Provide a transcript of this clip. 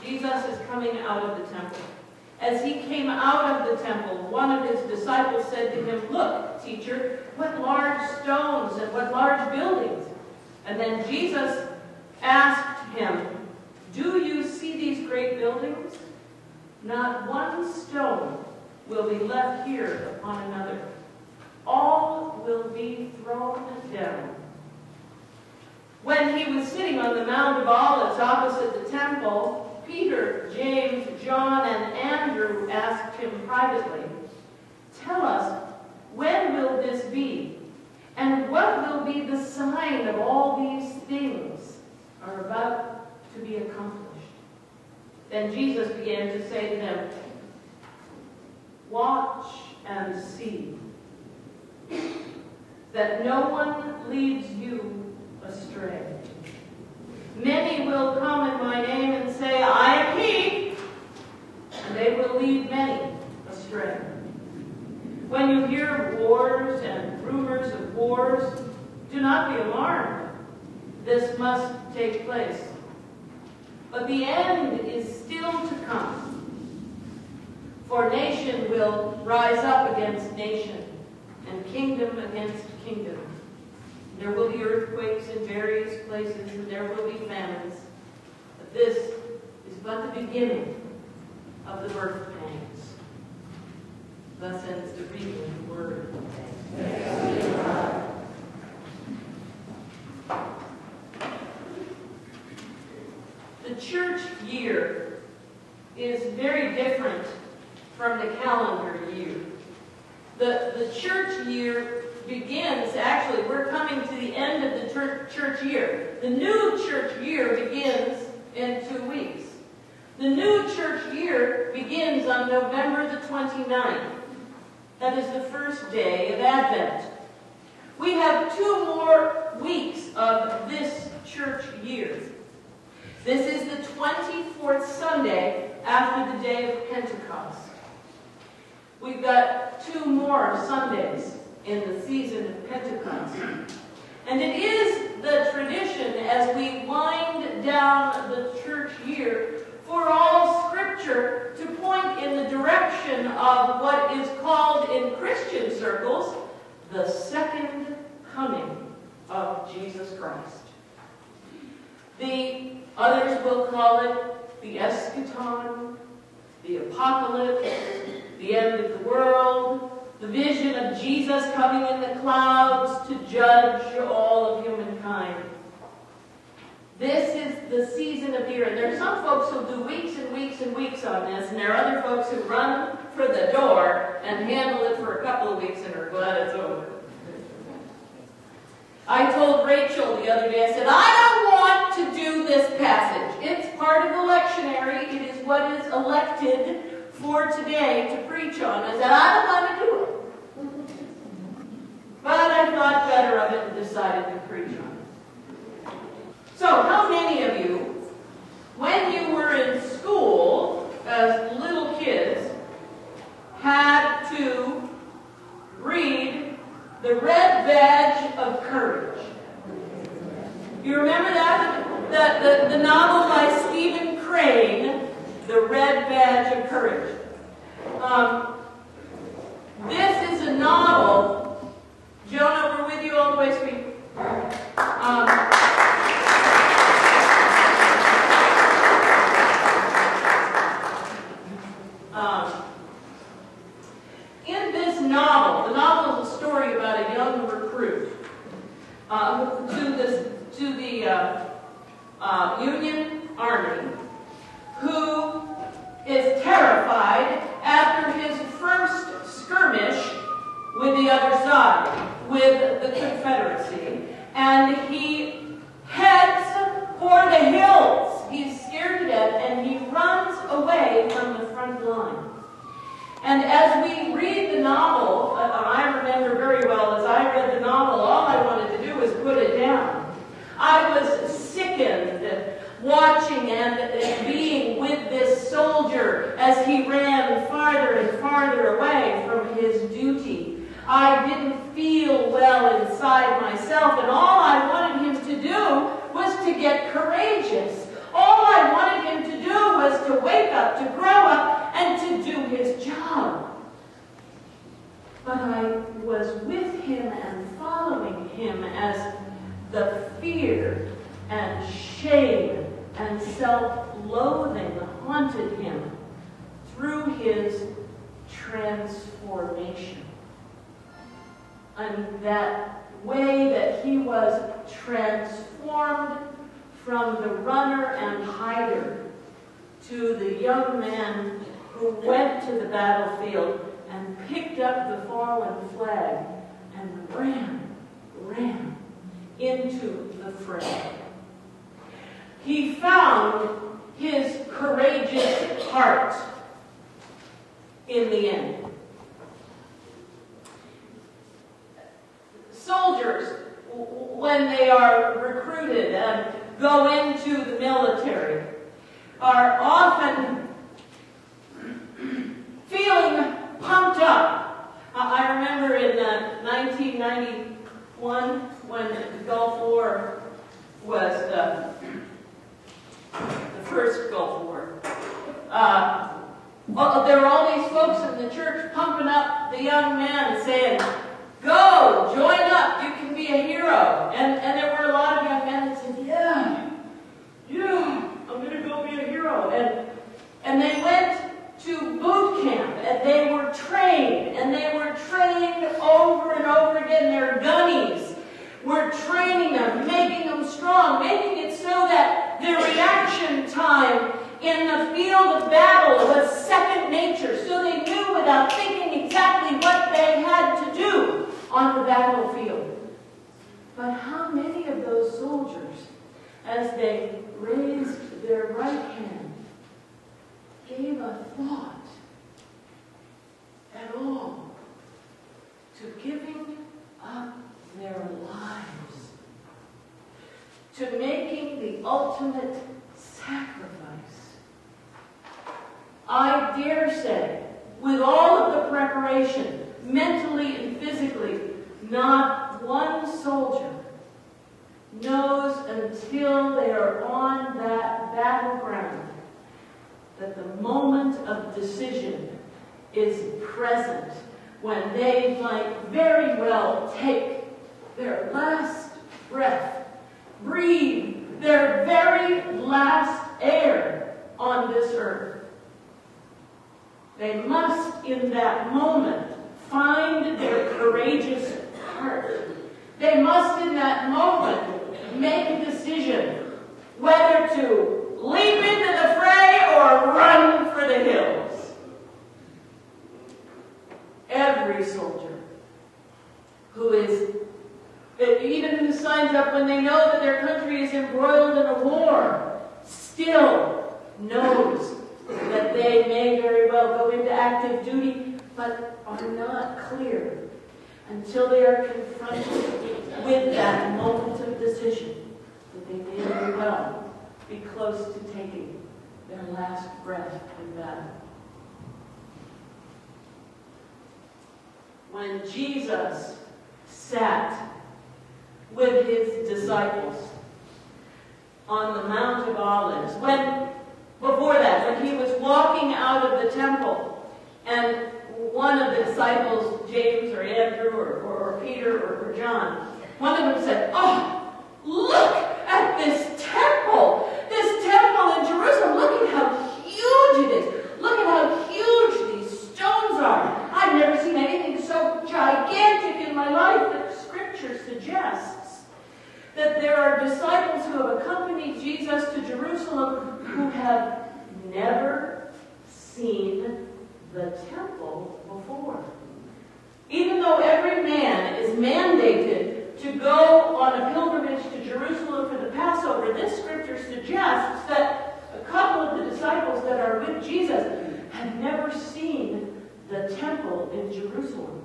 Jesus is coming out of the temple. As he came out of the temple, one of his disciples said to him, "Look, teacher, what large stones and what large buildings." And then Jesus asked him, "Do you see these great buildings? Not one stone will be left here upon another. All will be thrown down." When he was sitting on the Mount of Olives opposite the temple, Peter, James, John, and Andrew asked him privately, "Tell us, when will this be? And what will be the sign of all these things are about to be accomplished?" Then Jesus began to say to them, "Watch and see, that no one leads you astray. Many will come in my name and say, 'I am he,' and they will lead many astray. When you hear wars and rumors of wars, do not be alarmed. This must take place. But the end is still to come. For nation will rise up against nation, and kingdom against kingdom. There will be earthquakes in various places, and there will be famines. But this is but the beginning of the birth pangs." Thus ends the reading of the word. Thanks be to God. The church year is very different from the calendar year. The church year begins, actually, we're coming to the end of the church year. The new church year begins in 2 weeks. The new church year begins on November the 29th. That is the first day of Advent. We have 2 more weeks of this church year. This is the 24th Sunday after the day of Pentecost. We've got 2 more Sundays in the season of Pentecost. And it is the tradition as we wind down the church year for all Scripture to point in the direction of what is called in Christian circles the second coming of Jesus Christ. The others will call it the eschaton, the apocalypse, the end of the world, the vision of Jesus coming in the clouds to judge all of humankind. This is the season of the year. And there are some folks who do weeks and weeks and weeks on this, and there are other folks who run for the door and handle it for a couple of weeks and are glad it's over. I told Rachel the other day, I said, I don't want to do this passage. It's part of the lectionary. It is what is elected for today to preach on. I said, I don't want to do it. But I thought better of it and decided to preach on it. So, how many of you, when you were in school as little kids, had to read The Red Badge of Courage? You remember that? The novel by Stephen Crane, The Red Badge of Courage. This is a novel. Jonah, we're with you all the way, sweet. In this novel, the novel is a story about a young recruit to the Union Army who is terrified after his first skirmish with the other side, with the Confederacy, and he heads for the hills. He's scared to death, and he runs away from the front line. And as we read the novel, I remember very well, as I read the novel, all I wanted to do was put it down. I was sickened watching and being with this soldier as he ran farther and farther away from his duty. I didn't feel well inside myself, and all I wanted him to do was to get courageous. All I wanted him to do was to wake up, to grow up, and to do his job. But I was with him and following him as the fear and shame and self-loathing haunted him through his transformation. And that way that he was transformed from the runner and hider to the young man who went to the battlefield and picked up the fallen flag and ran into the fray. He found his courageous heart in the end. Soldiers, when they are recruited and go into the military, are often feeling pumped up. I remember in 1991, when the Gulf War was the first Gulf War, there were all these folks in the church pumping up the young man and saying, "Go, join up, you can be a hero." And there were a lot of young men that said, yeah, I'm going to go be a hero. And they went to boot camp, and they were trained over and over again. Their gunnies were training them, making them strong, making it so that their reaction time in the field of battle was second nature, so they knew without thinking exactly what they had to do on the battlefield. But how many of those soldiers, as they raised their right hand, gave a thought at all to giving up their lives, to making the ultimate sacrifice? I dare say, with all of the preparation, mentally and physically, not one soldier knows until they are on that battleground that the moment of decision is present, when they might very well take their last breath, breathe their very last air on this earth. They must, in that moment, find their courageous heart. They must, in that moment, make a decision whether to leap into the fray or run for the hills. Every soldier even who signs up when they know that their country is embroiled in a war, still knows that they may very well go into active duty, but are not clear until they are confronted with that moment of decision that they may very well be close to taking their last breath in battle. When Jesus sat with his disciples on the Mount of Olives, before that, when he was walking out of the temple, and one of the disciples, James or Andrew or Peter or John, one of them said, "Oh, look at this temple in Jerusalem. Look at how huge it is. Look at how huge these stones are. I've never seen anything so gigantic in my life." That Scripture suggests that there are disciples who have accompanied Jesus to Jerusalem who have never seen the temple before. Even though every man is mandated to go on a pilgrimage to Jerusalem for the Passover, this Scripture suggests that a couple of the disciples that are with Jesus had never seen the temple in Jerusalem.